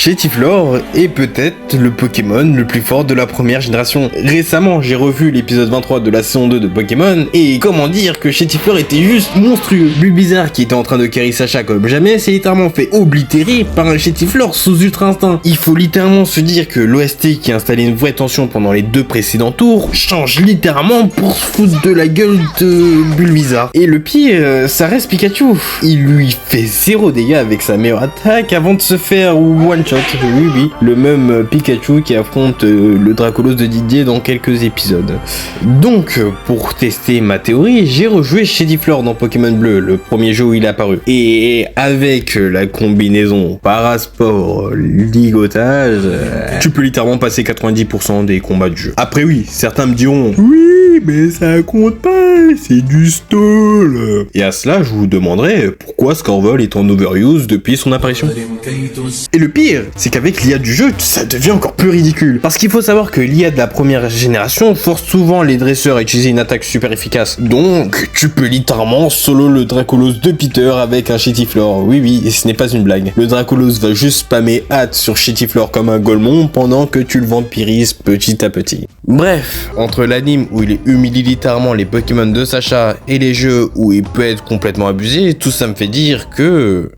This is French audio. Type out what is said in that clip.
Chétiflore est peut-être le Pokémon le plus fort de la première génération. Récemment, j'ai revu l'épisode 23 de la saison 2 de Pokémon, et comment dire que Chétiflore était juste monstrueux. Bulbizarre, qui était en train de carry Sacha comme jamais, s'est littéralement fait oblitérer par un Chétiflore sous Ultra Instinct. Il faut littéralement se dire que l'OST qui a installé une vraie tension pendant les deux précédents tours change littéralement pour se foutre de la gueule de Bulbizarre. Et le pire, ça reste Pikachu. Il lui fait 0 dégâts avec sa meilleure attaque avant de se faire one shot. Oui, le même Pikachu qui affronte le Dracolos de Didier dans quelques épisodes. Donc, pour tester ma théorie, j'ai rejoué Chétiflore dans Pokémon Bleu, le premier jeu où il est apparu. Et avec la combinaison Parasport, ligotage, tu peux littéralement passer 90% des combats du jeu. Après oui, certains me diront « Oui, mais ça compte pas, c'est du stall !» Et à cela, je vous demanderai pourquoi Scorvol est en overuse depuis son apparition. Et le pire, c'est qu'avec l'IA du jeu, ça devient encore plus ridicule. Parce qu'il faut savoir que l'IA de la première génération force souvent les dresseurs à utiliser une attaque super efficace. Donc, tu peux littéralement solo le Dracolos de Peter avec un Chétiflore. Oui, et ce n'est pas une blague. Le Dracolos va juste spammer hâte sur Chétiflore comme un Golemon pendant que tu le vampirises petit à petit. Bref, entre l'anime où il humilie littéralement les Pokémon de Sacha et les jeux où il peut être complètement abusé, tout ça me fait dire que